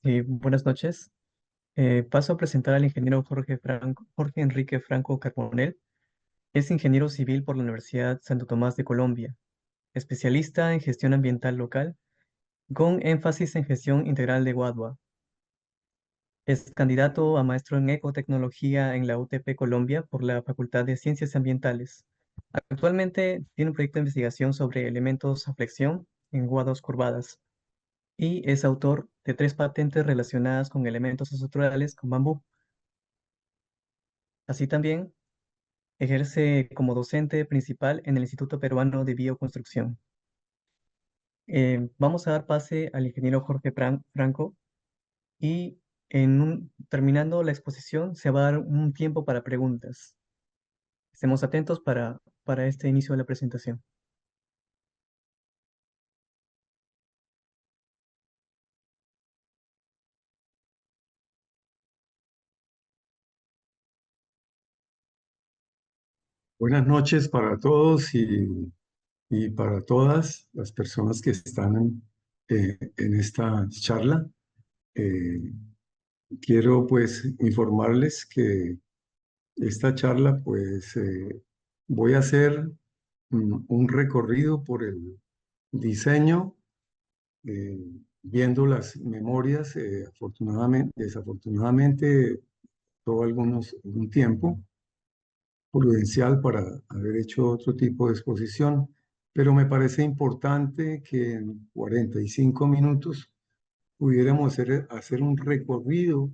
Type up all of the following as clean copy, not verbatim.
Buenas noches. Paso a presentar al ingeniero Jorge Enrique Franco Carbonell. Es ingeniero civil por la Universidad Santo Tomás de Colombia, especialista en gestión ambiental local, con énfasis en gestión integral de Guadua. Es candidato a maestro en ecotecnología en la UTP Colombia por la Facultad de Ciencias Ambientales. Actualmente tiene un proyecto de investigación sobre elementos a flexión en guados curvadas y es autor de 3 patentes relacionadas con elementos estructurales con bambú. Así también ejerce como docente principal en el Instituto Peruano de Bioconstrucción. Vamos a dar pase al ingeniero Jorge Franco y terminando la exposición se va a dar un tiempo para preguntas. Estemos atentos para este inicio de la presentación. Buenas noches para todos y para todas las personas que están en esta charla. Eh, Quiero pues informarles que esta charla pues voy a hacer un recorrido por el diseño, eh, viendo las memorias. Desafortunadamente, todo algún tiempo prudencial para haber hecho otro tipo de exposición, pero me parece importante que en 45 minutos pudiéramos hacer un recorrido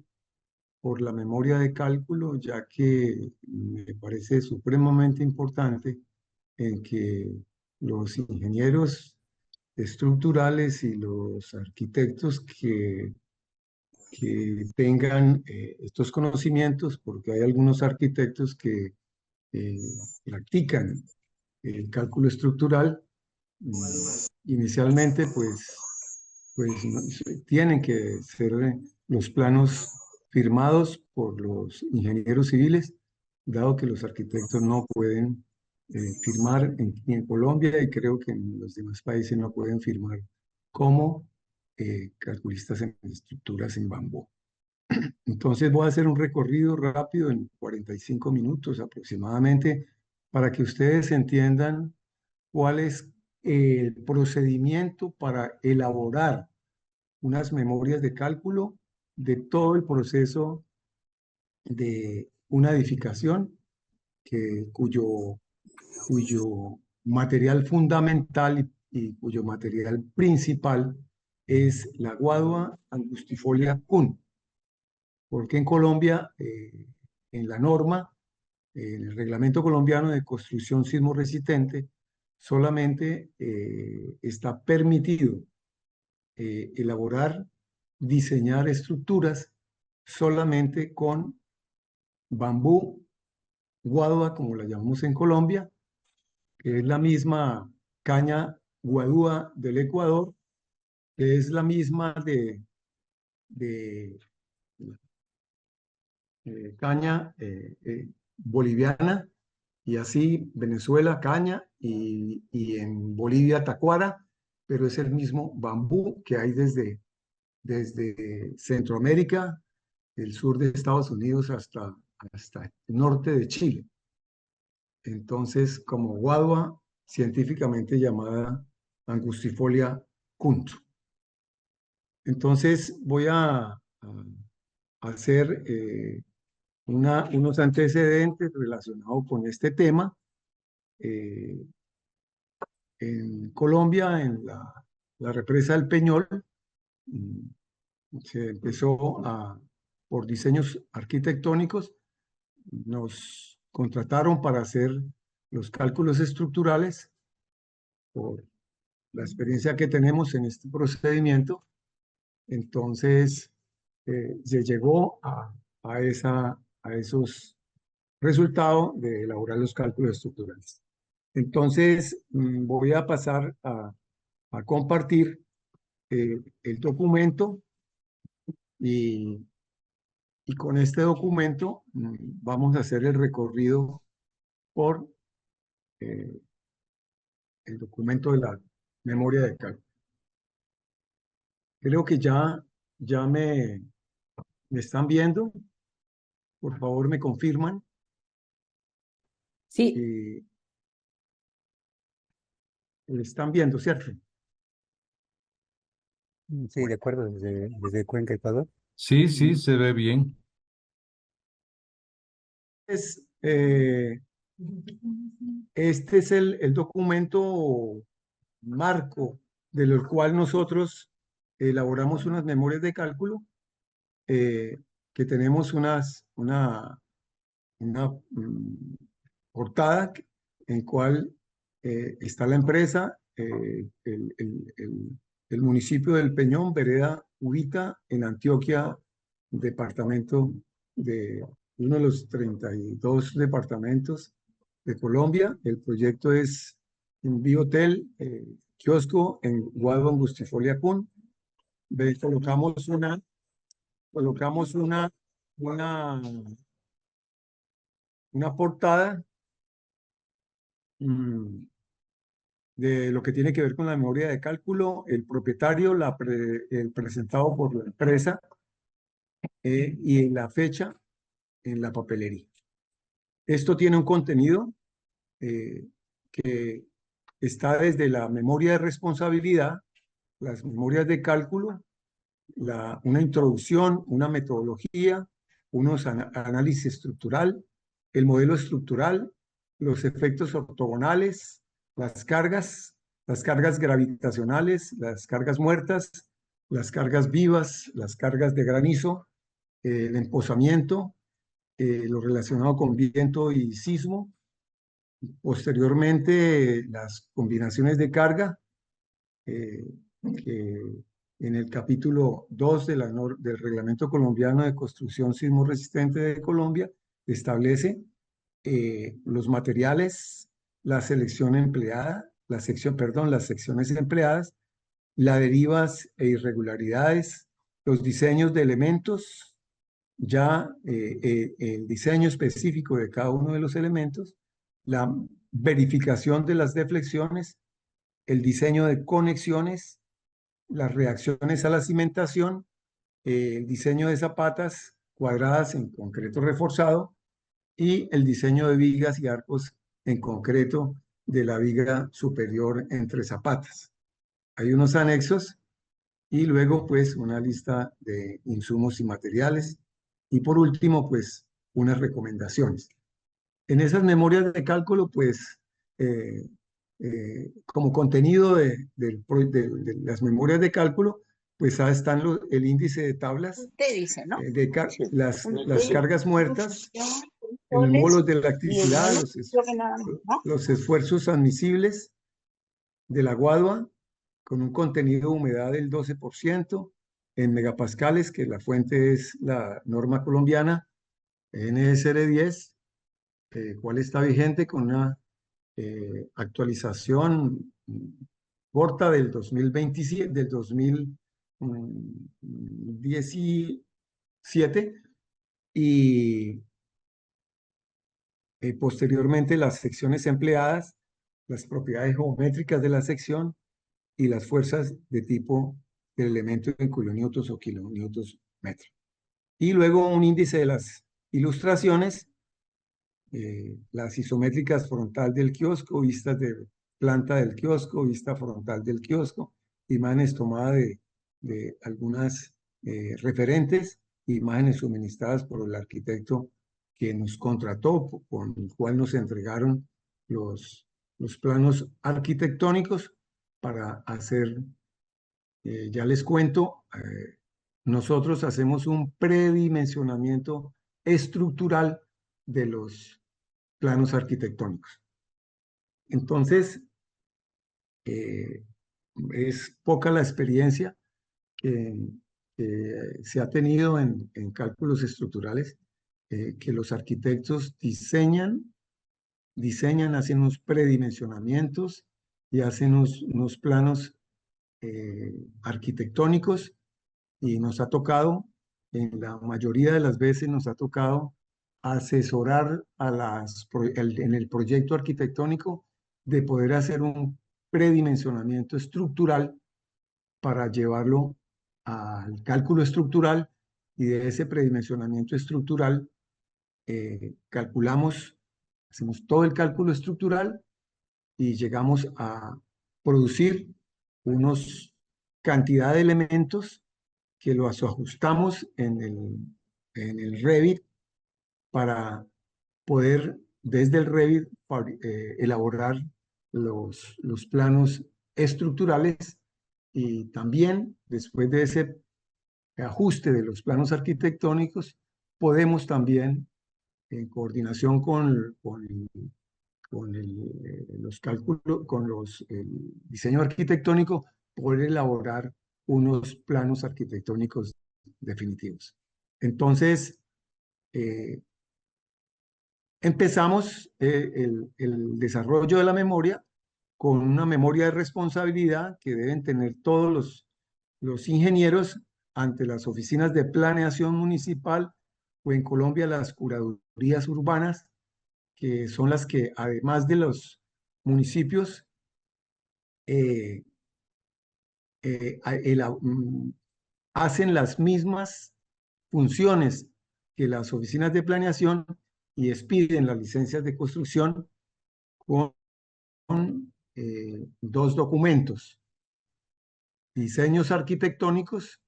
por la memoria de cálculo, ya que me parece supremamente importante en que los ingenieros estructurales y los arquitectos que tengan estos conocimientos, porque hay algunos arquitectos que eh, practican el cálculo estructural. Inicialmente, pues tienen que ser los planos firmados por los ingenieros civiles, dado que los arquitectos no pueden firmar en Colombia, y creo que en los demás países no pueden firmar como calculistas en estructuras en bambú. Entonces voy a hacer un recorrido rápido en 45 minutos aproximadamente para que ustedes entiendan cuál es el procedimiento para elaborar unas memorias de cálculo de todo el proceso de una edificación cuyo material fundamental y cuyo material principal es la guadua angustifolia Kun. Porque en Colombia, en la norma, en el reglamento colombiano de construcción sismo resistente, solamente está permitido elaborar, diseñar estructuras solamente con bambú, guadua, como la llamamos en Colombia, que es la misma caña guadúa del Ecuador, que es la misma de caña boliviana, y así Venezuela caña y en Bolivia tacuara, pero es el mismo bambú que hay desde Centroamérica, el sur de Estados Unidos hasta el norte de Chile. Entonces, como guadua, científicamente llamada Angustifolia kunt. Entonces, voy a hacer unos antecedentes relacionados con este tema. Eh, en Colombia, en la represa del Peñol, mm, se empezó por diseños arquitectónicos. Nos contrataron para hacer los cálculos estructurales por la experiencia que tenemos en este procedimiento. Entonces, se llegó a esos resultados de elaborar los cálculos estructurales. Entonces, voy a pasar a compartir el documento, y, y con este documento vamos a hacer el recorrido por eh, el documento de la memoria de cálculo. Creo que ya ya me están viendo. Por favor, me confirman. Sí, Eh, me están viendo, ¿cierto? Sí, de acuerdo, desde Cuenca, Ecuador. Sí, sí, se ve bien. Es, este es el documento marco del cual nosotros elaboramos unas memorias de cálculo, eh, que tenemos una portada en cual está la empresa, el municipio del Peñón, vereda Ubita, en Antioquia, departamento de uno de los 32 departamentos de Colombia. El proyecto es un biohotel, kiosco en Guadua, Angustifolia, Kun. Colocamos una, una portada mm, de lo que tiene que ver con la memoria de cálculo, el propietario, el presentado por la empresa, y la fecha en la papelería. Esto tiene un contenido eh, que está desde la memoria de responsabilidad, las memorias de cálculo, una introducción, una metodología, unos análisis estructural, el modelo estructural, los efectos ortogonales, las cargas gravitacionales, las cargas muertas, las cargas vivas, las cargas de granizo, el emposamiento, lo relacionado con viento y sismo, posteriormente las combinaciones de carga, eh, que en el capítulo 2 del Reglamento Colombiano de Construcción Sismo Resistente de Colombia establece los materiales, la selección empleada, las secciones empleadas, las derivas e irregularidades, los diseños de elementos, ya el diseño específico de cada uno de los elementos, la verificación de las deflexiones, el diseño de conexiones, las reacciones a la cimentación, el diseño de zapatas cuadradas en concreto reforzado y el diseño de vigas y arcos en concreto de la viga superior entre zapatas. Hay unos anexos y luego pues una lista de insumos y materiales y por último pues unas recomendaciones. En esas memorias de cálculo pues eh, como contenido de las memorias de cálculo, pues ahí están el índice de tablas, usted dice, ¿no? Sí. Las Usted, cargas muertas, el controles módulo de la y el actividad, modelo, creo que nada más, ¿no? los esfuerzos admisibles de la guadua, con un contenido de humedad del 12% en megapascales, que la fuente es la norma colombiana NSR 10, cual está vigente con una actualización corta del 2027, del 2017 y posteriormente las secciones empleadas, las propiedades geométricas de la sección y las fuerzas de tipo del elemento en kilonewtons o kilonewtons metro. Y luego un índice de las ilustraciones, las isométricas frontal del kiosco, vistas de planta del kiosco, vista frontal del kiosco, imágenes tomadas de algunas referentes, imágenes suministradas por el arquitecto que nos contrató, con el cual nos entregaron los planos arquitectónicos para hacer, ya les cuento, nosotros hacemos un predimensionamiento estructural de los planos arquitectónicos. Entonces, eh, es poca la experiencia que, que se ha tenido en cálculos estructurales, que los arquitectos diseñan, hacen unos predimensionamientos y hacen unos planos arquitectónicos y nos ha tocado, en la mayoría de las veces nos ha tocado asesorar en el proyecto arquitectónico de poder hacer un predimensionamiento estructural para llevarlo al cálculo estructural, y de ese predimensionamiento estructural hacemos todo el cálculo estructural y llegamos a producir unos cantidad de elementos que los ajustamos en el Revit para poder desde el Revit elaborar los planos estructurales, y también después de ese ajuste de los planos arquitectónicos podemos también en coordinación los cálculos, el diseño arquitectónico, poder elaborar unos planos arquitectónicos definitivos. Entonces, empezamos el desarrollo de la memoria con una memoria de responsabilidad que deben tener todos los ingenieros ante las oficinas de planeación municipal, o en Colombia las curadurías urbanas, que son las que además de los municipios hacen las mismas funciones que las oficinas de planeación y expiden las licencias de construcción con dos documentos: diseños arquitectónicos,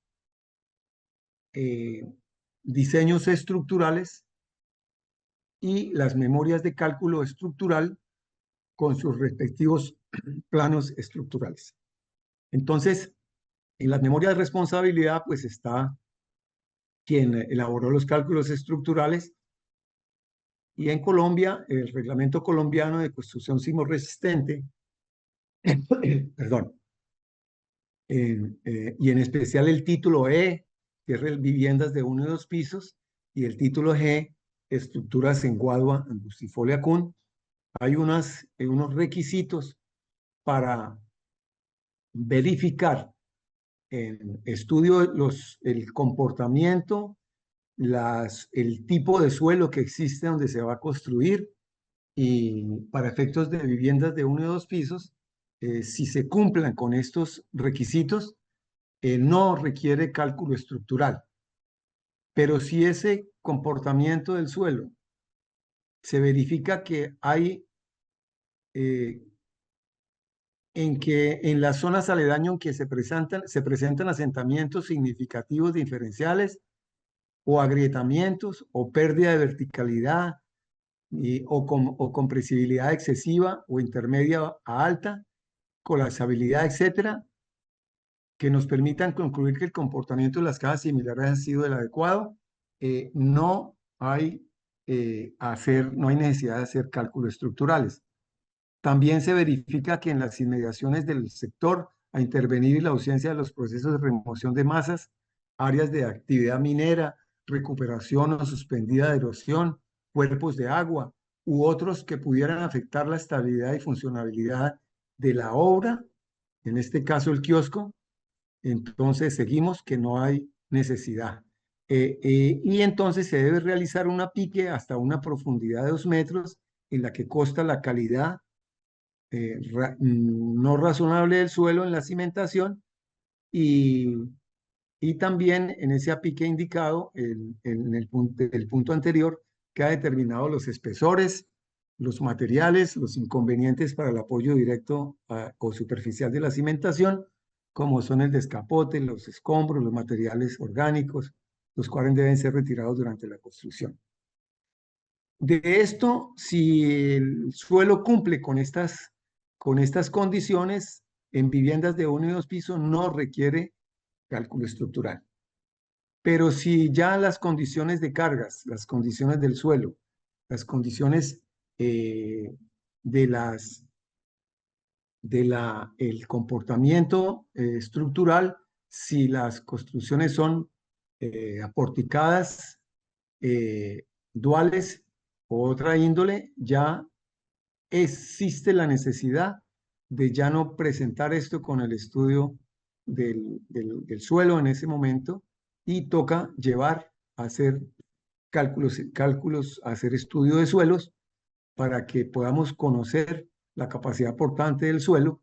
diseños estructurales y las memorias de cálculo estructural con sus respectivos planos estructurales. Entonces, en las memorias de responsabilidad pues está quien elaboró los cálculos estructurales, y en Colombia el Reglamento Colombiano de Construcción Sismoresistente perdón, y en especial el título E, que es viviendas de 1 y 2 pisos, y el título G, estructuras en Guadua, Angustifolia Kun. Hay unos requisitos para verificar en estudio el comportamiento, el tipo de suelo que existe donde se va a construir, y para efectos de viviendas de 1 y 2 pisos, si se cumplan con estos requisitos, no requiere cálculo estructural. Pero si ese comportamiento del suelo se verifica que hay en las zonas aledañas en que se presentan asentamientos significativos diferenciales o agrietamientos o pérdida de verticalidad o compresibilidad excesiva o intermedia a alta, colapsabilidad, etcétera, que nos permitan concluir que el comportamiento de las casas similares ha sido el adecuado, no hay necesidad de hacer cálculos estructurales. También se verifica que en las inmediaciones del sector a intervenir y la ausencia de los procesos de remoción de masas, áreas de actividad minera, recuperación o suspendida de erosión, cuerpos de agua u otros que pudieran afectar la estabilidad y funcionabilidad de la obra, en este caso el kiosco, entonces seguimos que no hay necesidad. Y entonces se debe realizar una pique hasta una profundidad de 2 metros en la que consta la calidad no razonable del suelo en la cimentación, y también en ese apique indicado en el punto anterior que ha determinado los espesores, los materiales, los inconvenientes para el apoyo directo o superficial de la cimentación, como son el descapote, los escombros, los materiales orgánicos, los cuales deben ser retirados durante la construcción. De esto, si el suelo cumple con estas condiciones, en viviendas de 1 y 2 pisos no requiere cálculo estructural. Pero si ya las condiciones de cargas, las condiciones del suelo, las condiciones el comportamiento estructural, si las construcciones son aporticadas, duales o otra índole, ya existe la necesidad de ya no presentar esto con el estudio del suelo en ese momento, y toca llevar a hacer cálculos, a hacer estudio de suelos para que podamos conocer la capacidad portante del suelo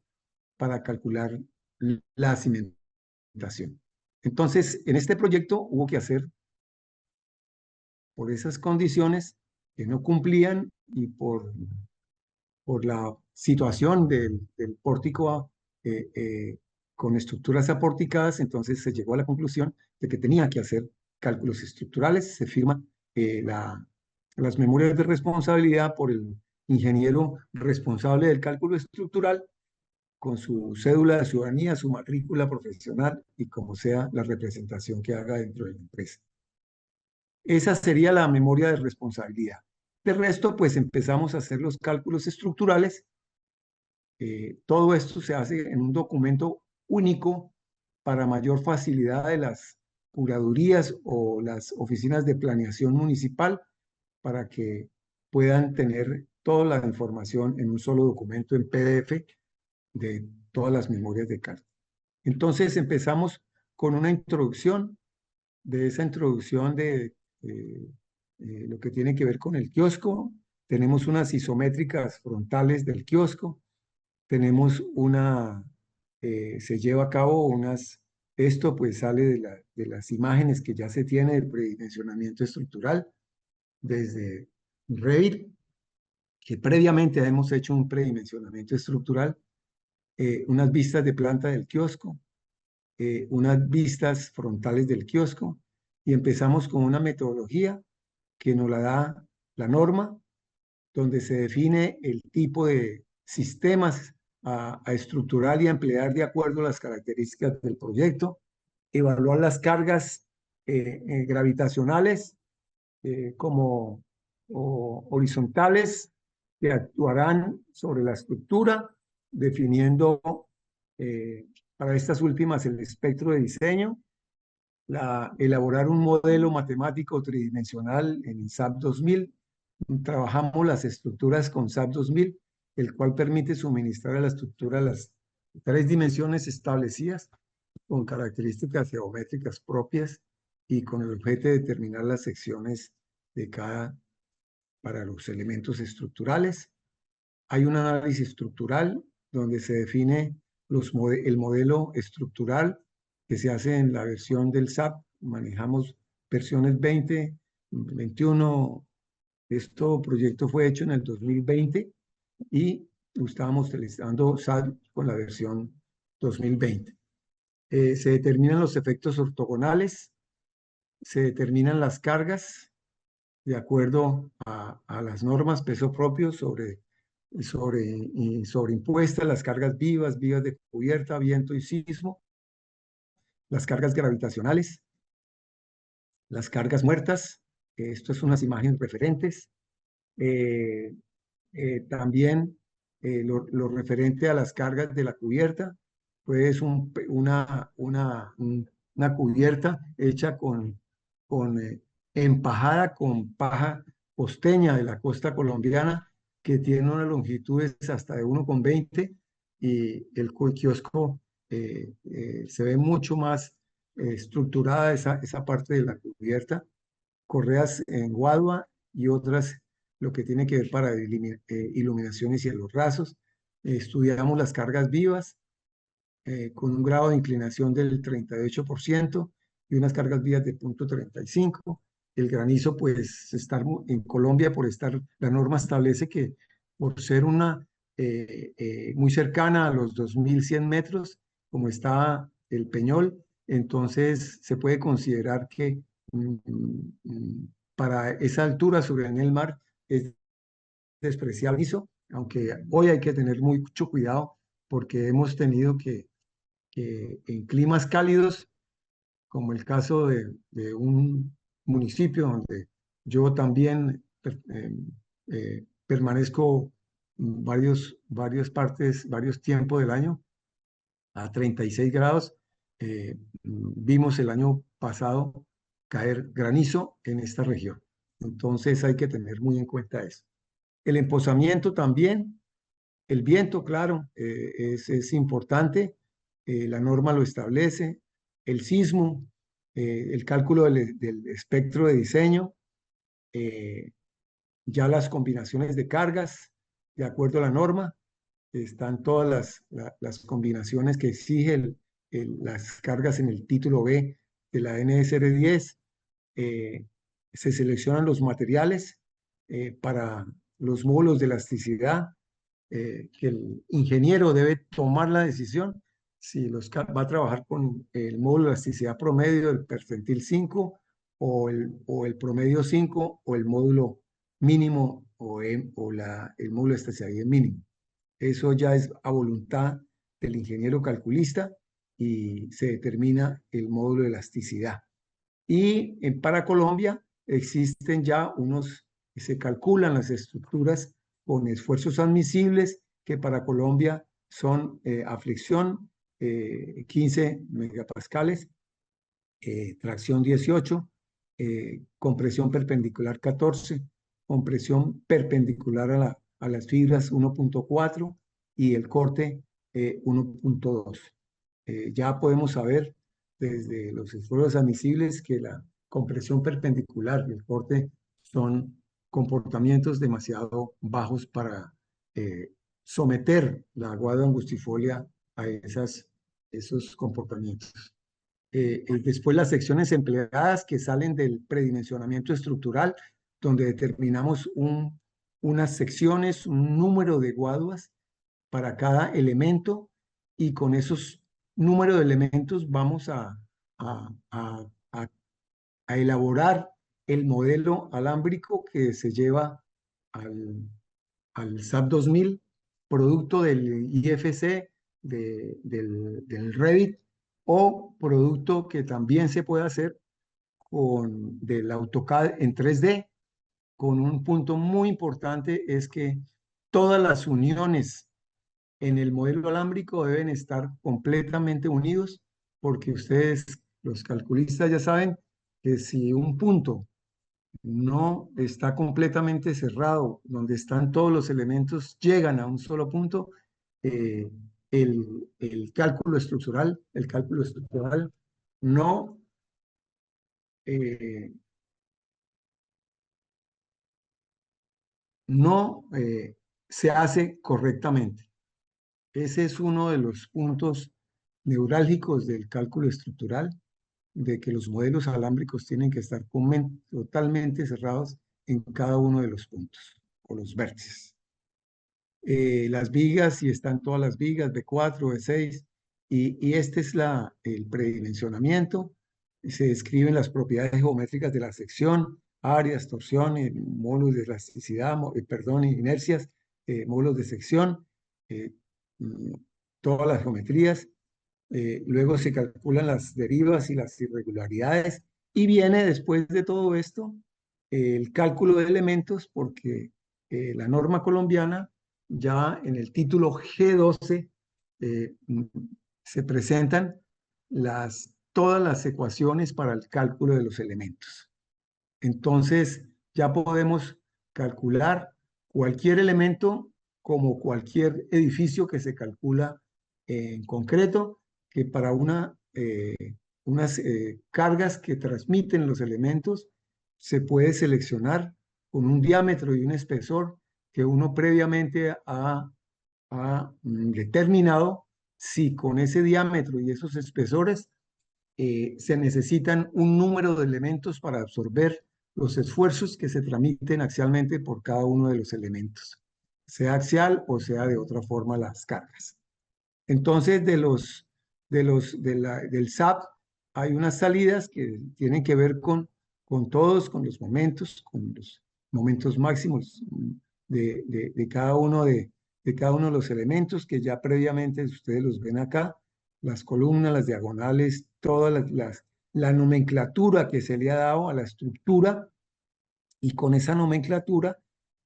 para calcular la cimentación. Entonces, en este proyecto hubo que hacer, por esas condiciones que no cumplían y por la situación del pórtico con estructuras aporticadas, entonces se llegó a la conclusión de que tenía que hacer cálculos estructurales. Se firman las memorias de responsabilidad por el ingeniero responsable del cálculo estructural con su cédula de ciudadanía, su matrícula profesional y como sea la representación que haga dentro de la empresa. Esa sería la memoria de responsabilidad. De resto, pues empezamos a hacer los cálculos estructurales. Todo esto se hace en un documento único para mayor facilidad de las curadurías o las oficinas de planeación municipal para que puedan tener toda la información en un solo documento en PDF de todas las memorias de carta. Entonces empezamos con una introducción. De esa introducción de lo que tiene que ver con el kiosco. Tenemos unas isométricas frontales del kiosco. Tenemos se lleva a cabo esto pues sale de las imágenes que ya se tiene del predimensionamiento estructural desde Revit, que previamente hemos hecho un predimensionamiento estructural, unas vistas de planta del kiosco, unas vistas frontales del kiosco, y empezamos con una metodología que nos la da la norma, donde se define el tipo de sistemas a estructurar y a emplear de acuerdo a las características del proyecto, evaluar las cargas gravitacionales como horizontales que actuarán sobre la estructura, definiendo para estas últimas el espectro de diseño, elaborar un modelo matemático tridimensional en SAP 2000. Trabajamos las estructuras con SAP 2000, el cual permite suministrar a la estructura las 3 dimensiones establecidas con características geométricas propias y con el objeto de determinar las secciones para los elementos estructurales. Hay un análisis estructural donde se define el modelo estructural que se hace en la versión del SAP. Manejamos versiones 20, 21. Este proyecto fue hecho en el 2020 y lo estábamos utilizando SAP con la versión 2020. Se determinan los efectos ortogonales, se determinan las cargas de acuerdo a las normas peso propio sobreimpuestas, las cargas vivas de cubierta, viento y sismo, las cargas gravitacionales, las cargas muertas. Esto es unas imágenes referentes. También lo referente a las cargas de la cubierta, pues una cubierta hecha empajada con paja costeña de la costa colombiana, que tiene unas longitudes hasta de 1,20 y el kiosco se ve mucho más estructurada esa parte de la cubierta, correas en guadua y otras lo que tiene que ver para iluminación y cielos rasos. Estudiamos las cargas vivas con un grado de inclinación del 38% y unas cargas vivas de 0,35. El granizo, pues, en Colombia, la norma establece que por ser muy cercana a los 2100 metros, como está el Peñol, entonces se puede considerar que para esa altura sobre el mar es despreciable eso, aunque hoy hay que tener mucho cuidado porque hemos tenido que en climas cálidos, como el caso de un municipio donde yo también permanezco varios tiempos del año, a 36 grados, vimos el año pasado caer granizo en esta región. Entonces hay que tener muy en cuenta eso. El empozamiento también, el viento, claro, es importante, la norma lo establece, el sismo, el cálculo del espectro de diseño, ya las combinaciones de cargas, de acuerdo a la norma, están todas las combinaciones que exige las cargas en el título B de la NSR 10. Se seleccionan los materiales para los módulos de elasticidad, que el ingeniero debe tomar la decisión si va a trabajar con el módulo de elasticidad promedio, el percentil 5, o el promedio 5, o el módulo mínimo, o el módulo de elasticidad mínimo. Eso ya es a voluntad del ingeniero calculista y se determina el módulo de elasticidad. Y para Colombia existen ya se calculan las estructuras con esfuerzos admisibles que para Colombia son a flexión 15 megapascales, tracción 18, compresión perpendicular 14, compresión perpendicular a las fibras 1.4 y el corte 1.2. Ya podemos saber desde los esfuerzos admisibles que la compresión perpendicular y el corte son comportamientos demasiado bajos para someter la aguada angustifolia a esos comportamientos. Después las secciones empleadas que salen del predimensionamiento estructural, donde determinamos unas secciones, un número de guaduas para cada elemento, y con esos números de elementos vamos a elaborar el modelo alámbrico que se lleva al SAP 2000, producto del IFC, del Revit, o producto que también se puede hacer del AutoCAD en 3D, con un punto muy importante: es que todas las uniones en el modelo alámbrico deben estar completamente unidos, porque ustedes, los calculistas, ya saben que si un punto no está completamente cerrado, donde están todos los elementos, llegan a un solo punto, eh, el cálculo estructural no, eh, no se hace correctamente. Ese es uno de los puntos neurálgicos del cálculo estructural, de que los modelos alámbricos tienen que estar totalmente cerrados en cada uno de los puntos o los vértices. Las vigas, si están todas las vigas, B4, B6, y este es el predimensionamiento. Se describen las propiedades geométricas de la sección, áreas, torsiones, módulos de elasticidad, inercias, módulos de sección, mm, todas las geometrías. Luego se calculan las derivas y las irregularidades, y viene después de todo esto el cálculo de elementos, porque la norma colombiana, ya en el título G12, se presentan todas las ecuaciones para el cálculo de los elementos. Entonces ya podemos calcular cualquier elemento como cualquier edificio que se calcula en concreto, que para unas cargas que transmiten los elementos se puede seleccionar con un diámetro y un espesor que uno previamente ha determinado, si con ese diámetro y esos espesores se necesitan un número de elementos para absorber los esfuerzos que se transmiten axialmente por cada uno de los elementos, sea axial o sea de otra forma las cargas. Entonces, del SAP hay unas salidas que tienen que ver con los momentos máximos de cada uno de los elementos, que ya previamente ustedes los ven acá, las columnas, las diagonales, toda la nomenclatura que se le ha dado a la estructura, y con esa nomenclatura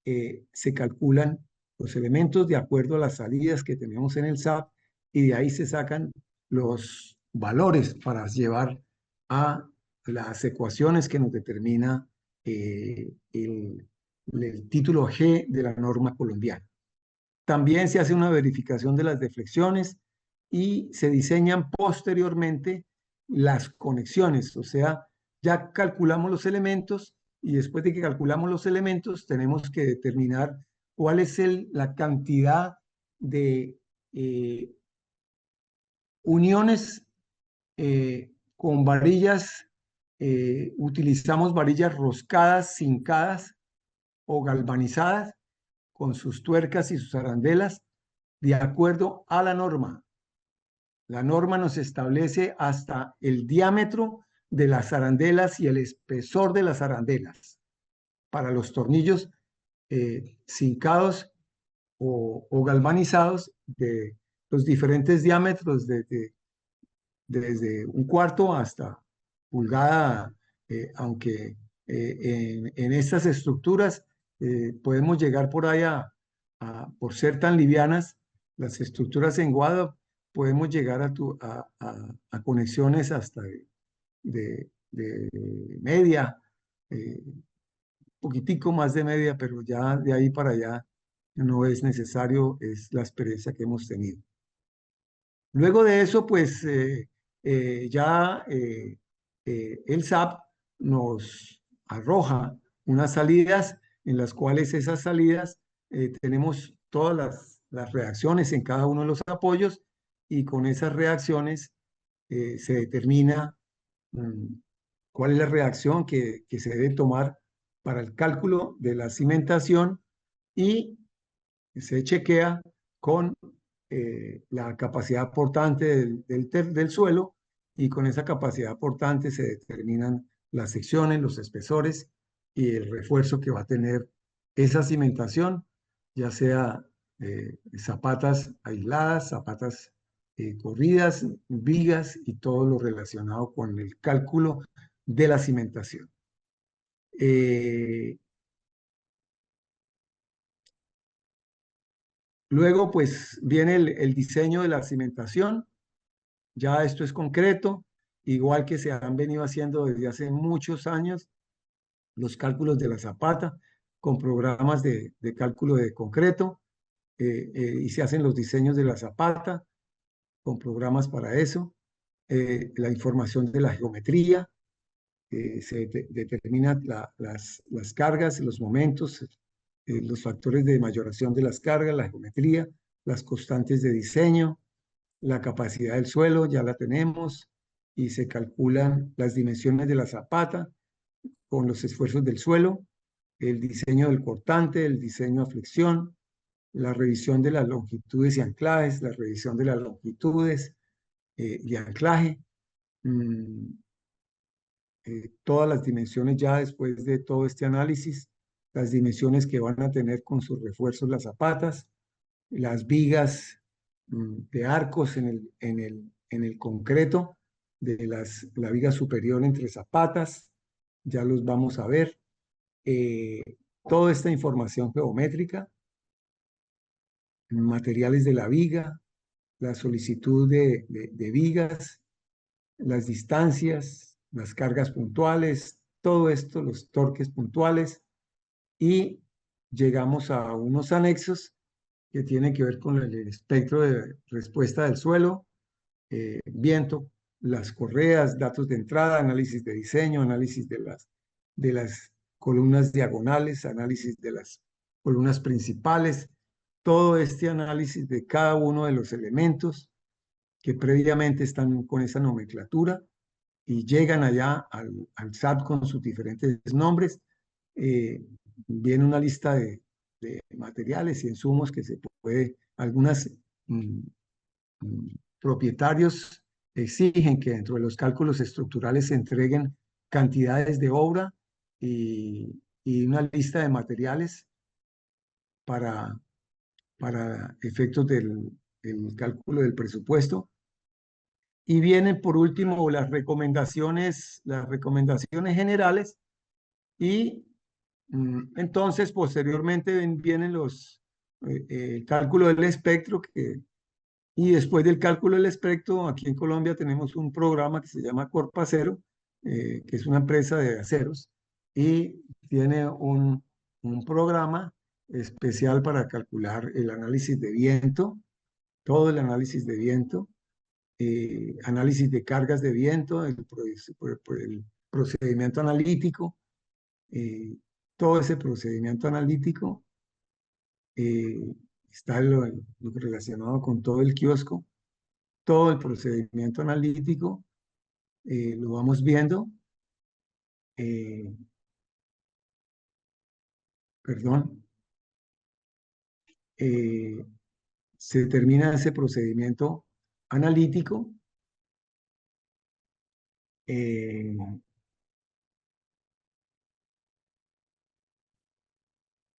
se calculan los elementos de acuerdo a las salidas que tenemos en el SAP, y de ahí se sacan los valores para llevar a las ecuaciones que nos determina el título G de la norma colombiana. También se hace una verificación de las deflexiones y se diseñan posteriormente las conexiones, o sea, ya calculamos los elementos, y después de que calculamos los elementos tenemos que determinar cuál es la cantidad de uniones con varillas, utilizamos varillas roscadas, zincadas o galvanizadas con sus tuercas y sus arandelas de acuerdo a la norma. La norma nos establece hasta el diámetro de las arandelas y el espesor de las arandelas para los tornillos zincados o galvanizados de los diferentes diámetros desde un cuarto hasta pulgada, aunque en estas estructuras podemos llegar por ahí por ser tan livianas, las estructuras en guado, podemos llegar a conexiones hasta de media, poquitico más de media, pero ya de ahí para allá no es necesario, es la experiencia que hemos tenido. Luego de eso, pues ya el SAP nos arroja unas salidas en las cuales esas salidas tenemos todas las reacciones en cada uno de los apoyos y con esas reacciones se determina cuál es la reacción que se debe tomar para el cálculo de la cimentación y se chequea con la capacidad portante del suelo y con esa capacidad portante se determinan las secciones, los espesores y el refuerzo que va a tener esa cimentación, ya sea zapatas aisladas, zapatas corridas, vigas y todo lo relacionado con el cálculo de la cimentación. Luego, pues, viene el diseño de la cimentación. Ya esto es concreto, igual que se han venido haciendo desde hace muchos años los cálculos de la zapata con programas de cálculo de concreto y se hacen los diseños de la zapata con programas para eso. La información de la geometría, determina las cargas, los momentos, los factores de mayoración de las cargas, la geometría, las constantes de diseño, la capacidad del suelo, ya la tenemos, y se calculan las dimensiones de la zapata con los esfuerzos del suelo, el diseño del cortante, el diseño a flexión, la revisión de las longitudes y anclajes, la revisión de las longitudes y anclaje, todas las dimensiones ya después de todo este análisis, las dimensiones que van a tener con sus refuerzos las zapatas, las vigas de arcos en el concreto de la viga superior entre zapatas, ya los vamos a ver. Toda esta información geométrica, materiales de la viga, la solicitud de vigas, las distancias, las cargas puntuales, todo esto, los torques puntuales, y llegamos a unos anexos que tienen que ver con el espectro de respuesta del suelo, viento, las correas, datos de entrada, análisis de diseño, análisis de las columnas diagonales, análisis de las columnas principales, todo este análisis de cada uno de los elementos que previamente están con esa nomenclatura y llegan allá al SAT con sus diferentes nombres. Viene una lista de materiales y insumos que se puede, algunas propietarios exigen que dentro de los cálculos estructurales se entreguen cantidades de obra y una lista de materiales para efectos del cálculo del presupuesto. Y vienen por último las recomendaciones generales y entonces posteriormente vienen el cálculo del espectro y después del cálculo del espectro aquí en Colombia tenemos un programa que se llama Corpacero, que es una empresa de aceros y tiene un programa especial para calcular el análisis de viento, todo el análisis de viento, análisis de cargas de viento, el procedimiento analítico, todo ese procedimiento analítico está lo relacionado con todo el kiosco, todo el procedimiento analítico lo vamos viendo. Perdón. Se termina ese procedimiento analítico.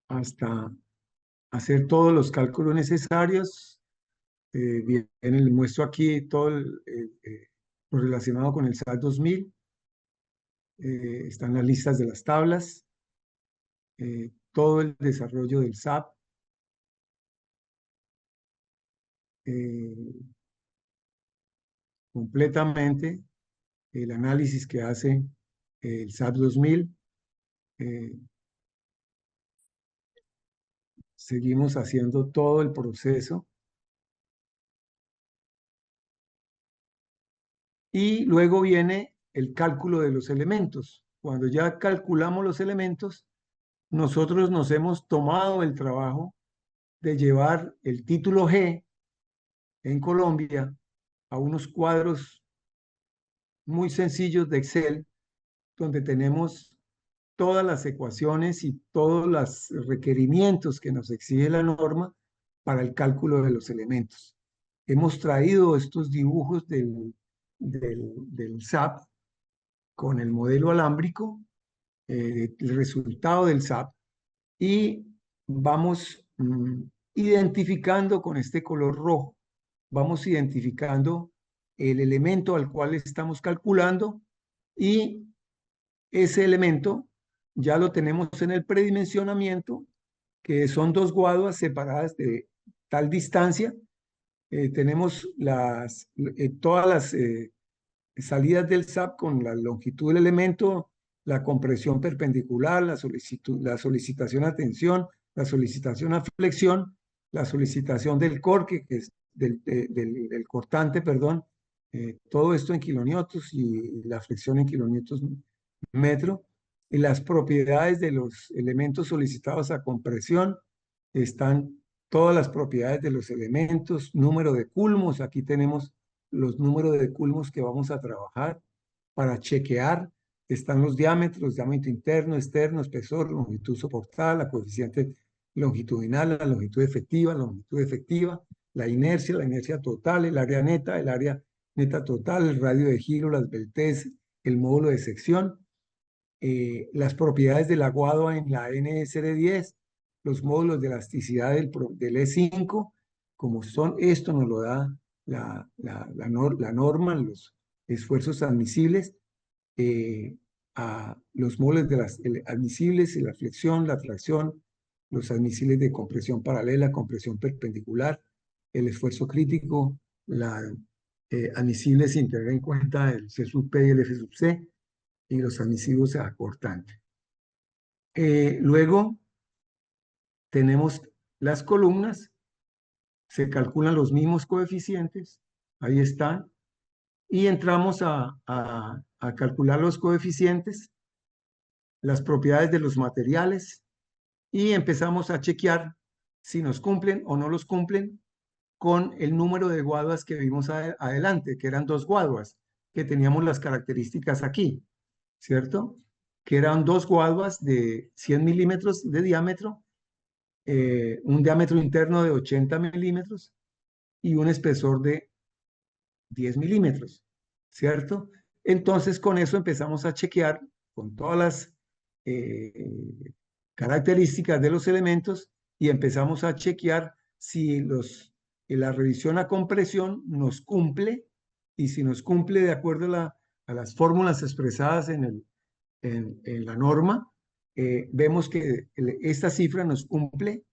Hasta hacer todos los cálculos necesarios. Bien, les muestro aquí todo lo relacionado con el SAT 2000. Están las listas de las tablas, todo el desarrollo del SAP, completamente, el análisis que hace el SAP 2000. Seguimos haciendo todo el proceso. Y luego viene el cálculo de los elementos. Cuando ya calculamos los elementos, nosotros nos hemos tomado el trabajo de llevar el título G en Colombia a unos cuadros muy sencillos de Excel, donde tenemos todas las ecuaciones y todos los requerimientos que nos exige la norma para el cálculo de los elementos. Hemos traído estos dibujos del SAP con el modelo alámbrico, el resultado del SAP, y vamos identificando con este color rojo, vamos identificando el elemento al cual estamos calculando, y ese elemento ya lo tenemos en el predimensionamiento, que son dos guaduas separadas de tal distancia. Tenemos todas las salidas del SAP con la longitud del elemento, la compresión perpendicular, la solicitación a tensión, la solicitación a flexión, la solicitación del corte, que es del cortante, perdón, todo esto en kilonewtons y la flexión en kilonewtons metro. Y las propiedades de los elementos solicitados a compresión, están todas las propiedades de los elementos, número de culmos. Aquí tenemos los números de culmos que vamos a trabajar para chequear. Están los diámetros, diámetro interno, externo, espesor, longitud soportada, la coeficiente longitudinal, la longitud efectiva, la inercia total, el área neta total, el radio de giro, las beltés, el módulo de sección, las propiedades del aguado en la NSD10, los módulos de elasticidad del E5, como son, esto nos lo da la norma, los esfuerzos admisibles, a los módulos de las admisibles y la flexión, la tracción, los admisibles de compresión paralela, compresión perpendicular, el esfuerzo crítico, admisibles sin tener en cuenta el C sub P y el F sub C, y los admisivos a cortante. Luego tenemos las columnas, se calculan los mismos coeficientes, ahí están, y entramos a calcular los coeficientes, las propiedades de los materiales, y empezamos a chequear si nos cumplen o no los cumplen con el número de guaduas que vimos adelante, que eran 2 guaduas, que teníamos las características aquí, ¿cierto? Que eran 2 guaduas de 100 milímetros de diámetro, un diámetro interno de 80 milímetros y un espesor de 10 milímetros, ¿cierto? Entonces, con eso empezamos a chequear con todas las características de los elementos, y empezamos a chequear si la revisión a compresión nos cumple, y si nos cumple de acuerdo a las fórmulas expresadas en la norma, vemos que esta cifra nos cumple.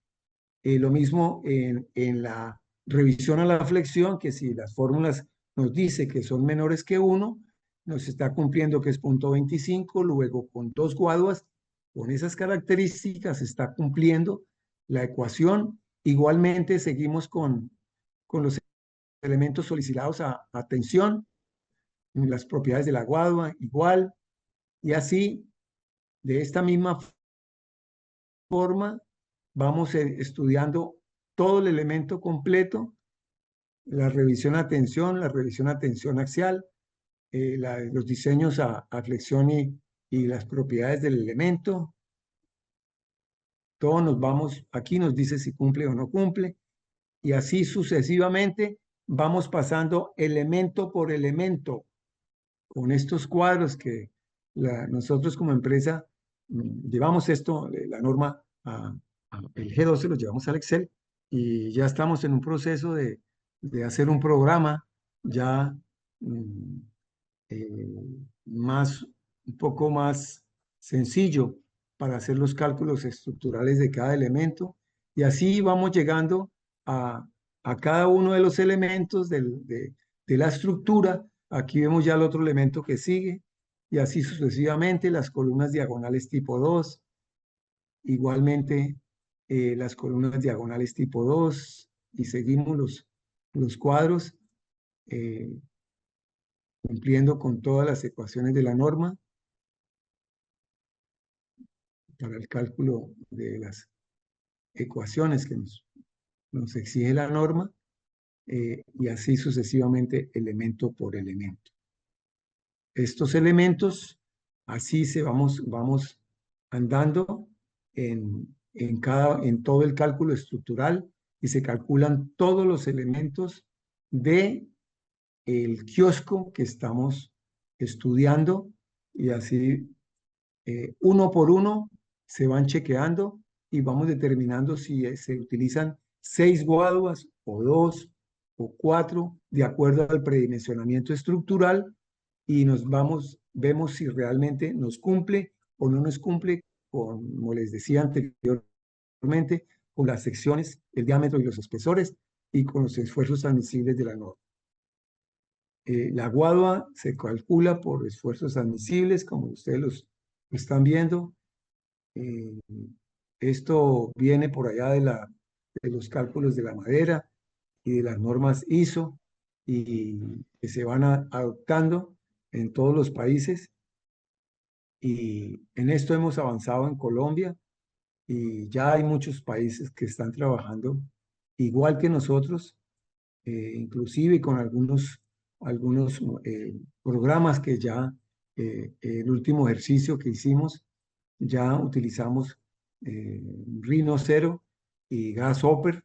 Lo mismo en la revisión a la flexión, que si las fórmulas nos dice que son menores que 1, nos está cumpliendo que es 0.25, luego con 2 guaduas, con esas características está cumpliendo la ecuación. Igualmente seguimos con los elementos solicitados a tensión, las propiedades de la guadua igual, y así, de esta misma forma, vamos estudiando todo el elemento completo, la revisión a tensión axial, los diseños a flexión y las propiedades del elemento. Todos nos vamos, aquí nos dice si cumple o no cumple, y así sucesivamente vamos pasando elemento por elemento con estos cuadros que nosotros como empresa llevamos esto, la norma, el G12 lo llevamos al Excel y ya estamos en un proceso de hacer un programa ya mm, eh, un poco más sencillo para hacer los cálculos estructurales de cada elemento y así vamos llegando a cada uno de los elementos de la estructura. Aquí vemos ya el otro elemento que sigue y así sucesivamente las columnas diagonales tipo 2, igualmente las columnas diagonales tipo 2 y seguimos los cuadros. eh, Cumpliendo con todas las ecuaciones de la norma para el cálculo de las ecuaciones que nos exige la norma, y así sucesivamente elemento por elemento. Estos elementos, así vamos andando en todo el cálculo estructural y se calculan todos los elementos de el kiosco que estamos estudiando y así uno por uno se van chequeando y vamos determinando si se utilizan 6 guaduas o 2 o 4 de acuerdo al predimensionamiento estructural y vemos si realmente nos cumple o no nos cumple, como les decía anteriormente, con las secciones, el diámetro y los espesores y con los esfuerzos admisibles de la norma. La guadua se calcula por esfuerzos admisibles, como ustedes los están viendo. Eh, Esto viene por allá de los cálculos de la madera y de las normas ISO y que se van adoptando en todos los países. Y en esto hemos avanzado en Colombia y ya hay muchos países que están trabajando igual que nosotros, inclusive con algunos programas que ya, el último ejercicio que hicimos, ya utilizamos Rhino 0 y Grasshopper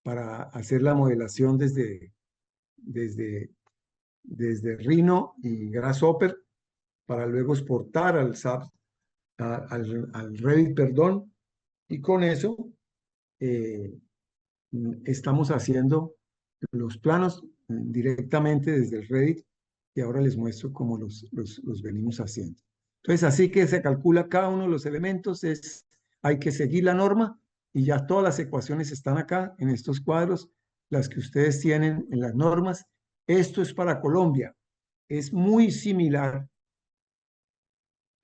para hacer la modelación desde Rhino y Grasshopper para luego exportar al SAP, al Revit, perdón, y con eso eh, estamos haciendo los planos directamente desde el Revit y ahora les muestro cómo los venimos haciendo. Entonces, así que se calcula cada uno de los elementos, hay que seguir la norma y ya todas las ecuaciones están acá en estos cuadros, las que ustedes tienen en las normas. Esto es para Colombia. Es muy similar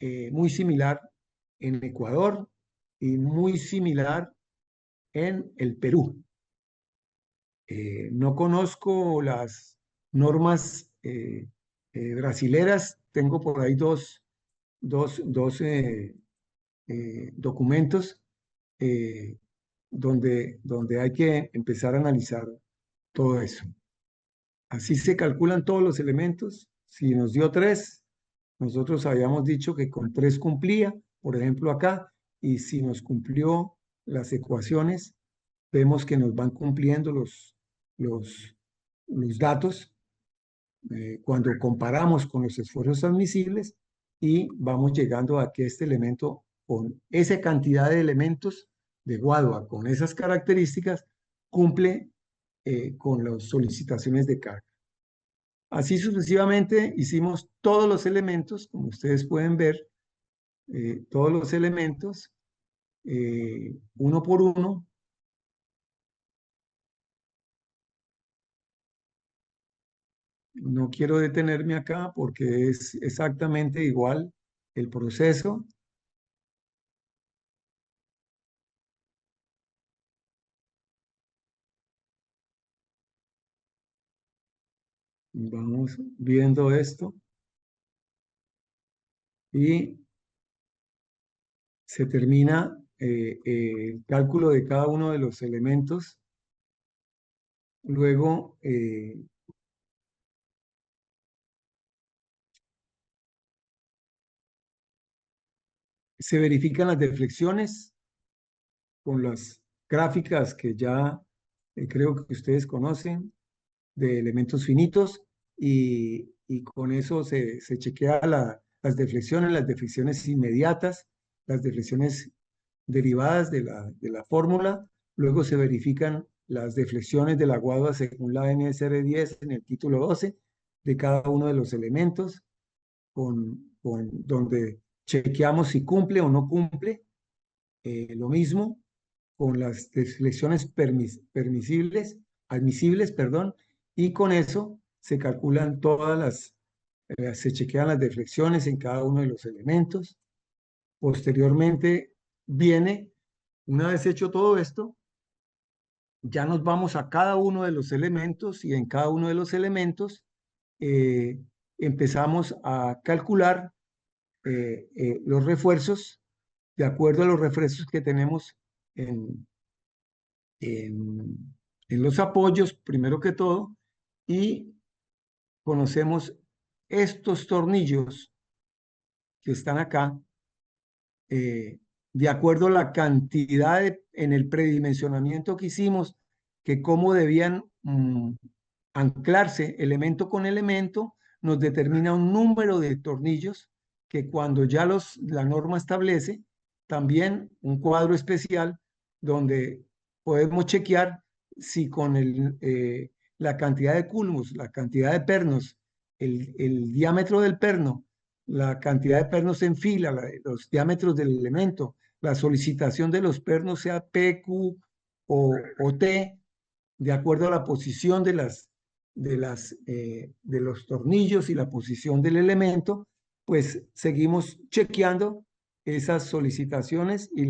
en Ecuador y muy similar en el Perú. No conozco las normas brasileras, tengo por ahí dos documentos donde hay que empezar a analizar todo eso. Así se calculan todos los elementos. Si nos dio 3, nosotros habíamos dicho que con 3 cumplía, por ejemplo acá, y si nos cumplió las ecuaciones, vemos que nos van cumpliendo los, los datos cuando comparamos con los esfuerzos admisibles y vamos llegando a que este elemento, con esa cantidad de elementos de Guadua, con esas características, cumple con las solicitaciones de carga. Así sucesivamente hicimos todos los elementos, como ustedes pueden ver, todos los elementos, uno por uno. No quiero detenerme acá porque es exactamente igual el proceso. Vamos viendo esto y se termina el cálculo de cada uno de los elementos. Luego Se verifican las deflexiones con las gráficas que ya creo que ustedes conocen de elementos finitos y con eso se chequea las deflexiones inmediatas, las deflexiones derivadas de la fórmula. Luego se verifican las deflexiones de la guadua según la NSR 10 en el título 12 de cada uno de los elementos, donde chequeamos si cumple o no cumple. Lo mismo con las deflexiones admisibles, perdón, y con eso se calculan se chequean las deflexiones en cada uno de los elementos. Posteriormente viene, una vez hecho todo esto, ya nos vamos a cada uno de los elementos y en cada uno de los elementos empezamos a calcular los refuerzos de acuerdo a los refuerzos que tenemos en, en, en los apoyos, primero que todo, y conocemos estos tornillos que están acá, de acuerdo a la cantidad en el predimensionamiento que hicimos, que cómo debían anclarse elemento con elemento, nos determina un número de tornillos que cuando ya la norma establece, también un cuadro especial donde podemos chequear si con la cantidad de culmos, la cantidad de pernos, el diámetro del perno, la cantidad de pernos en fila, los diámetros del elemento, la solicitación de los pernos sea P, Q o T, de acuerdo a la posición de los tornillos y la posición del elemento, pues seguimos chequeando esas solicitaciones y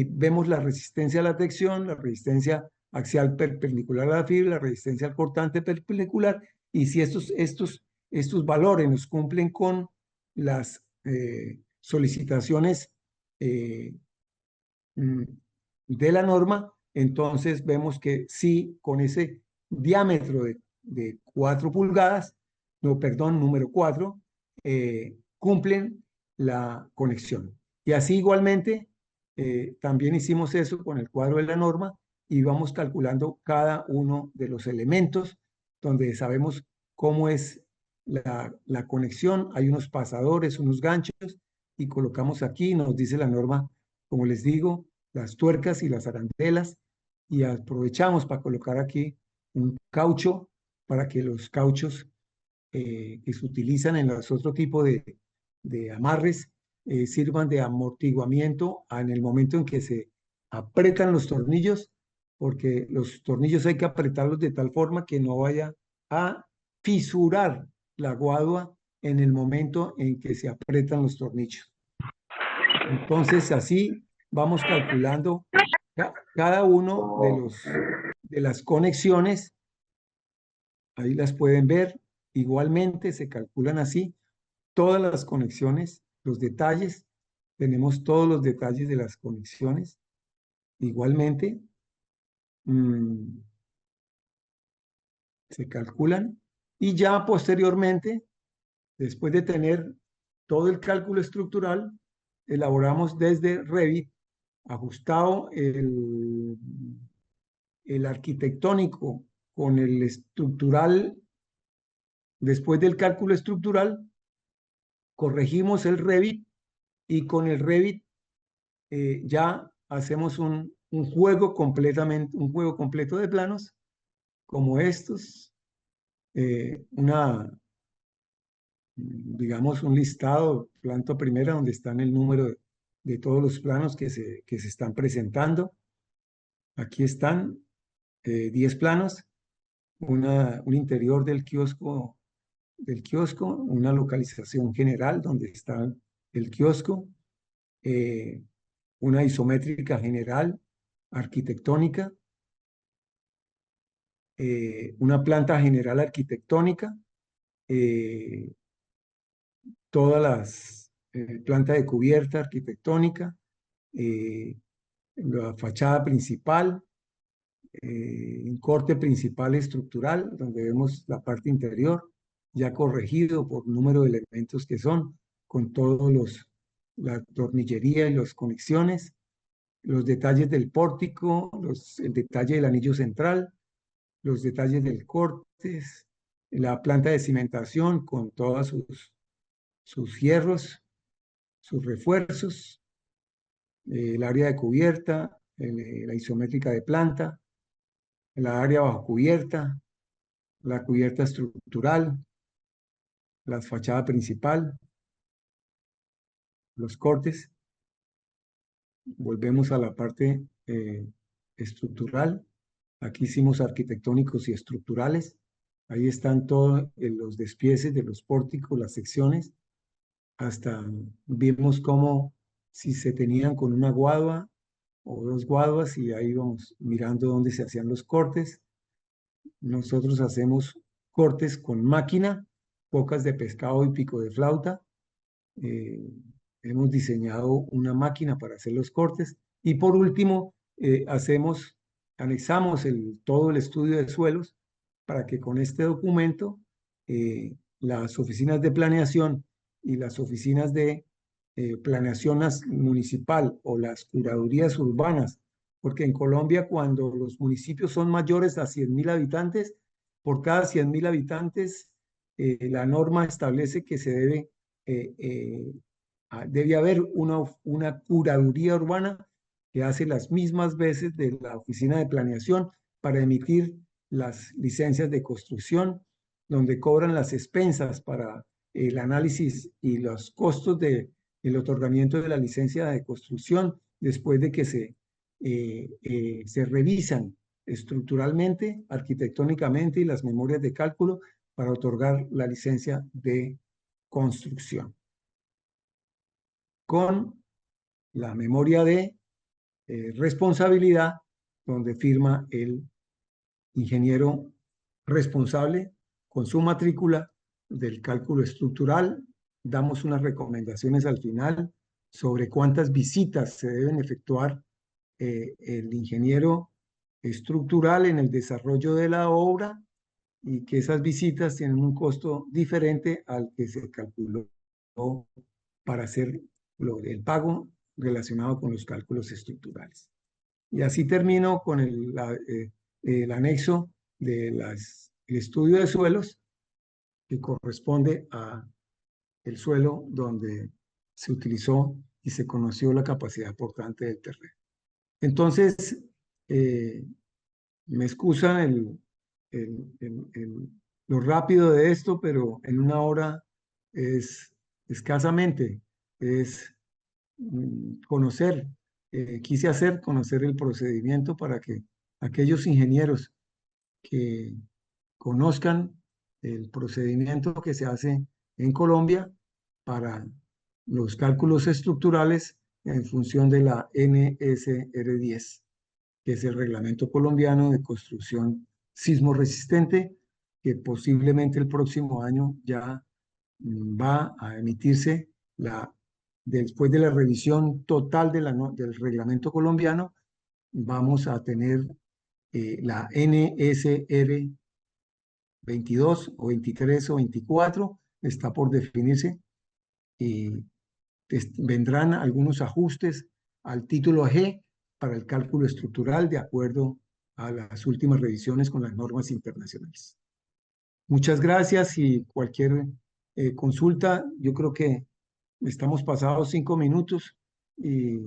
vemos la resistencia a la tracción, la resistencia axial perpendicular a la fibra, la resistencia al cortante perpendicular, y si estos valores nos cumplen con las solicitaciones de la norma, entonces vemos que sí, con ese diámetro de 4 pulgadas, no, perdón, número 4, cumplen la conexión. Y así igualmente, también hicimos eso con el cuadro de la norma y vamos calculando cada uno de los elementos donde sabemos cómo es la conexión. Hay unos pasadores, unos ganchos y colocamos aquí, nos dice la norma, como les digo, las tuercas y las arandelas y aprovechamos para colocar aquí un caucho para que los cauchos que se utilizan en los otro tipo de amarres sirvan de amortiguamiento en el momento en que se apretan los tornillos, porque los tornillos hay que apretarlos de tal forma que no vaya a fisurar la guadua en el momento en que se apretan los tornillos. Entonces así vamos calculando cada uno de las conexiones. Ahí las pueden ver. Igualmente se calculan así todas las conexiones, los detalles. Tenemos todos los detalles de las conexiones. Igualmente se calculan y ya posteriormente, después de tener todo el cálculo estructural, elaboramos desde Revit, ajustado el arquitectónico con el estructural. Después del cálculo estructural, corregimos el Revit y con el Revit ya hacemos un juego completo de planos como estos, digamos un listado, planta primera, donde están el número de todos los planos que se están presentando. Aquí están 10 planos, un interior del kiosco, una localización general donde está el kiosco, una isométrica general arquitectónica, una planta general arquitectónica, todas las plantas de cubierta arquitectónica, la fachada principal, un corte principal estructural, donde vemos la parte interior, ya corregido por número de elementos que son, con todos la tornillería y las conexiones, los detalles del pórtico, el detalle del anillo central, los detalles del córtex, la planta de cimentación con todos sus hierros, sus refuerzos, el área de cubierta, la isométrica de planta, la área bajo cubierta, la cubierta estructural, la fachada principal, los cortes. Volvemos a la parte estructural. Aquí hicimos arquitectónicos y estructurales. Ahí están todos los despieces de los pórticos, las secciones. Hasta vimos cómo si se tenían con una guadua o dos guaduas y ahí vamos mirando dónde se hacían los cortes. Nosotros hacemos cortes con máquina, bocas de pescado y pico de flauta. Eh, Hemos diseñado una máquina para hacer los cortes. Y por último, anexamos todo el estudio de suelos para que con este documento las oficinas de planeación y las oficinas de planeación municipal o las curadurías urbanas, porque en Colombia cuando los municipios son mayores a 100.000 habitantes, por cada 100.000 habitantes, la norma establece que debe haber una curaduría urbana que hace las mismas veces de la oficina de planeación para emitir las licencias de construcción, donde cobran las expensas para el análisis y los costos del otorgamiento de la licencia de construcción después de que se revisan estructuralmente, arquitectónicamente y las memorias de cálculo para otorgar la licencia de construcción. Con la memoria de responsabilidad, donde firma el ingeniero responsable con su matrícula del cálculo estructural. Damos unas recomendaciones al final sobre cuántas visitas se deben efectuar el ingeniero estructural en el desarrollo de la obra y que esas visitas tienen un costo diferente al que se calculó para hacer el pago relacionado con los cálculos estructurales. Y así termino con el anexo del estudio de suelos que corresponde a el suelo donde se utilizó y se conoció la capacidad portante del terreno. Entonces, me excusan lo rápido de esto, pero en una hora es escasamente, es conocer, quise conocer el procedimiento para que aquellos ingenieros que conozcan el procedimiento que se hace en Colombia para los cálculos estructurales en función de la NSR10, que es el Reglamento Colombiano de Construcción Sismo Resistente, que posiblemente el próximo año ya va a emitirse después de la revisión total del reglamento colombiano, vamos a tener la NSR 22 o 23 o 24, está por definirse, y vendrán algunos ajustes al título G para el cálculo estructural de acuerdo a las últimas revisiones con las normas internacionales. Muchas gracias y cualquier consulta, yo creo que estamos pasados 5 minutos y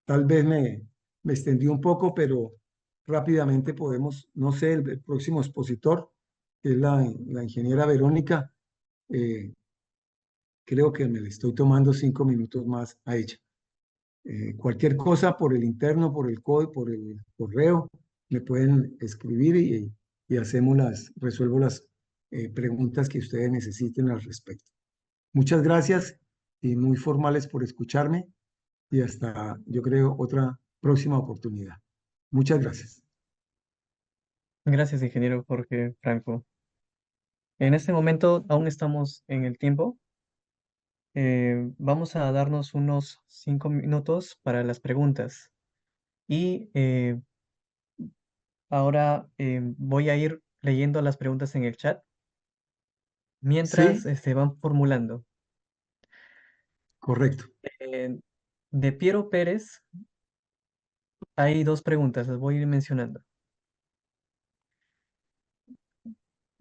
tal vez me extendí un poco, pero rápidamente podemos, no sé, el próximo expositor, que es la ingeniera Verónica, creo que me le estoy tomando 5 minutos más a ella. Cualquier cosa por el interno, por el por el correo, me pueden escribir y resuelvo las preguntas que ustedes necesiten al respecto. Muchas gracias y muy formales por escucharme y hasta, yo creo, otra próxima oportunidad. Muchas gracias. Gracias, ingeniero Jorge Franco. En este momento aún estamos en el tiempo. Vamos a darnos unos 5 minutos para las preguntas. Y ahora voy a ir leyendo las preguntas en el chat mientras Sí, van formulando. Correcto. Eh, de Piero Pérez hay dos preguntas, las voy a ir mencionando.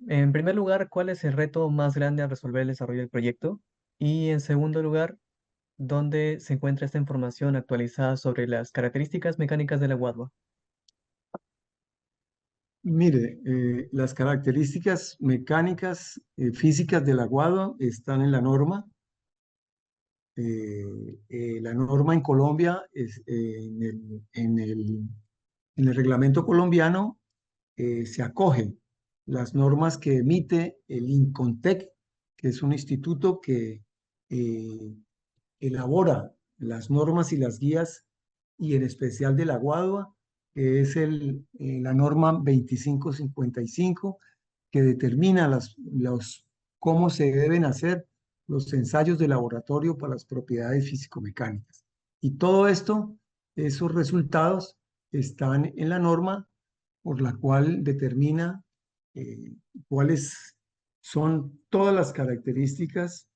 En primer lugar, ¿cuál es el reto más grande al resolver el desarrollo del proyecto? Y en segundo lugar, ¿dónde se encuentra esta información actualizada sobre las características mecánicas de la guadua? Mire, las características mecánicas, físicas del aguado están en la norma. La norma en Colombia, en el reglamento colombiano, se acoge las normas que emite el INCONTEC, que es un instituto que eh, elabora las normas y las guías, y en especial de la Guadua, que es la norma 2555, que determina cómo se deben hacer los ensayos de laboratorio para las propiedades físico-mecánicas. Y todo esto, esos resultados están en la norma por la cual determina cuáles son todas las características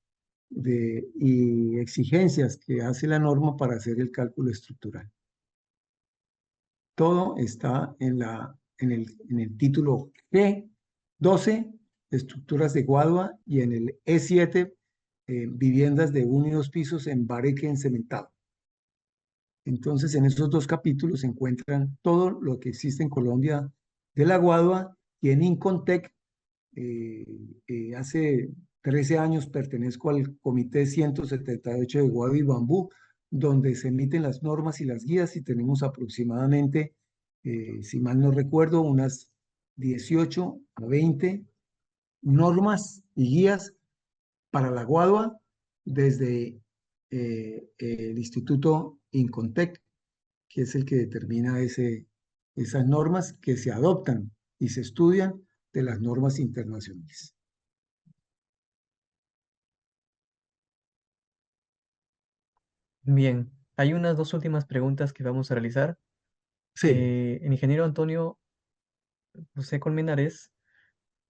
y exigencias que hace la norma para hacer el cálculo estructural. Todo está en el título G12, estructuras de Guadua, y en el E7, viviendas de 1 y 2 pisos en bareque encementado. Entonces, en esos dos capítulos se encuentran todo lo que existe en Colombia de la Guadua, y en Incontec, hace 13 años pertenezco al Comité 178 de Guadua y Bambú, donde se emiten las normas y las guías, y tenemos aproximadamente, si mal no recuerdo, unas 18 a 20 normas y guías para la Guadua desde el Instituto Incontec, que es el que determina esas normas que se adoptan y se estudian de las normas internacionales. Bien, hay unas dos últimas preguntas que vamos a realizar. Sí, El ingeniero Antonio José Colmenares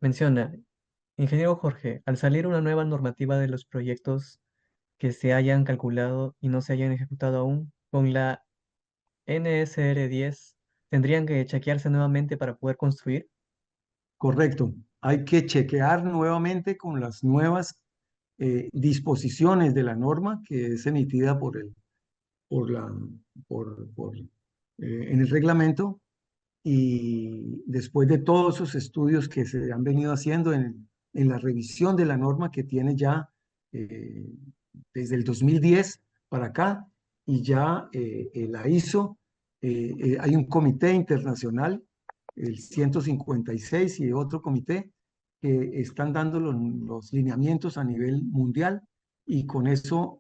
menciona, ingeniero Jorge, al salir una nueva normativa de los proyectos que se hayan calculado y no se hayan ejecutado aún, con la NSR 10, ¿tendrían que chequearse nuevamente para poder construir? correcto. Hay que chequear nuevamente con las nuevas disposiciones de la norma que es emitida por la, en el reglamento, y después de todos esos estudios que se han venido haciendo en la revisión de la norma que tiene ya eh, desde el 2010 para acá, y ya la hizo, hay un comité internacional, el 156, y otro comité que están dando los lineamientos a nivel mundial, y con eso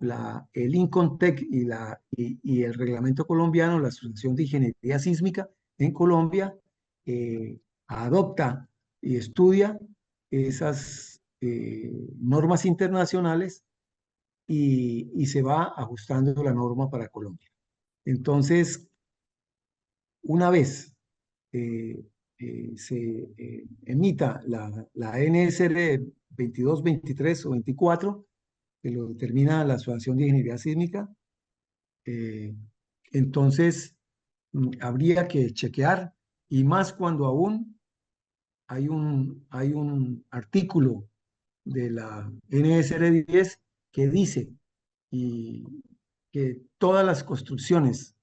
el INCONTEC y el reglamento colombiano, la Asociación de Ingeniería Sísmica en Colombia, adopta y estudia esas normas internacionales, y se va ajustando la norma para Colombia. Entonces, una vez se emita la NSR 22, 23 o 24, que lo determina la Asociación de Ingeniería Sísmica, eh, entonces habría que chequear, y más cuando aún hay un artículo de la NSR 10 que dice y que todas las construcciones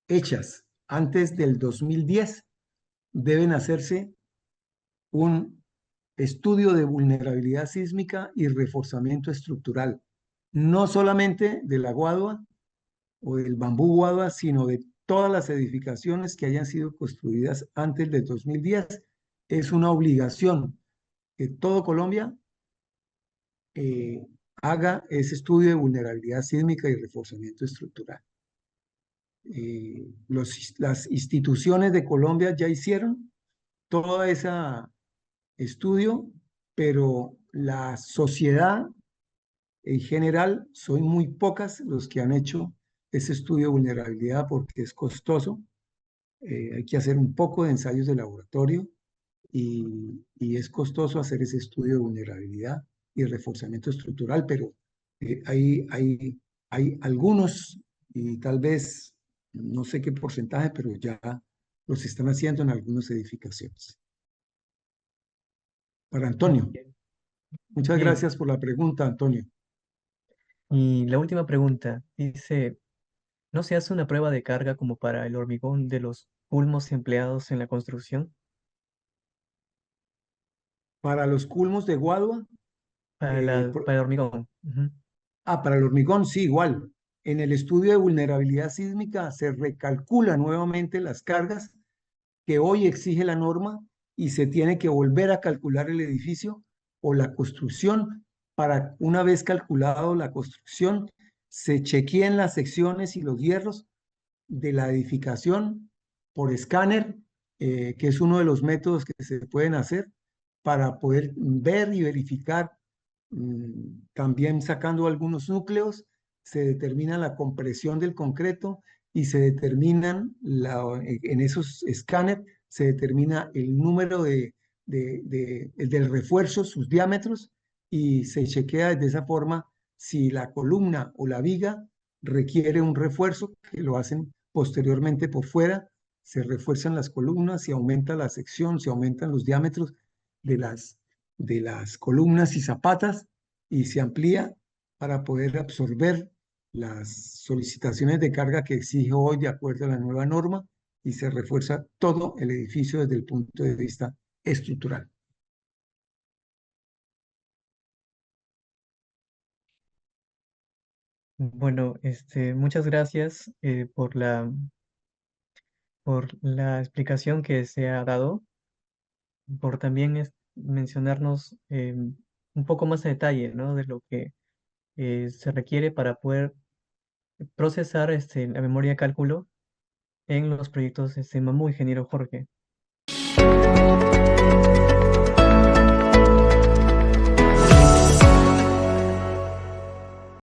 hechas antes del 2010 deben hacerse un estudio de vulnerabilidad sísmica y reforzamiento estructural, no solamente de la Guadua o del Bambú Guadua, sino de todas las edificaciones que hayan sido construidas antes del 2010. Es una obligación que todo Colombia haga ese estudio de vulnerabilidad sísmica y reforzamiento estructural. Las instituciones de Colombia ya hicieron todo ese estudio, pero la sociedad en general son muy pocas los que han hecho ese estudio de vulnerabilidad, porque es costoso. Hay que hacer un poco de ensayos de laboratorio, y es costoso hacer ese estudio de vulnerabilidad y reforzamiento estructural, pero hay algunos, y tal vez, no sé qué porcentaje, pero ya los están haciendo en algunas edificaciones. Para Antonio. Bien. Muchas Bien. gracias por la pregunta, Antonio. Y la última pregunta dice, ¿no se hace una prueba de carga como para el hormigón de los culmos empleados en la construcción? Para los culmos de Guadua, Para el hormigón. Ujú. para el hormigón, sí, igual. En el estudio de vulnerabilidad sísmica se recalcula nuevamente las cargas que hoy exige la norma y se tiene que volver a calcular el edificio o la construcción para, una vez calculado la construcción, se chequeen las secciones y los hierros de la edificación por escáner, que es uno de los métodos que se pueden hacer para poder ver y verificar, también sacando algunos núcleos, se determina la compresión del concreto y se determinan, en esos escáneres, se determina el número del refuerzo, sus diámetros, y se chequea de esa forma si la columna o la viga requiere un refuerzo, que lo hacen posteriormente por fuera, se refuerzan las columnas, se aumenta la sección, se aumentan los diámetros de las columnas y zapatas y se amplía para poder absorber las solicitaciones de carga que exige hoy de acuerdo a la nueva norma y se refuerza todo el edificio desde el punto de vista estructural. Bueno, muchas gracias por la explicación que se ha dado, por también mencionarnos un poco más a detalle, ¿no? De lo que se requiere para poder procesar la memoria de cálculo en los proyectos Mamú, ingeniero Jorge.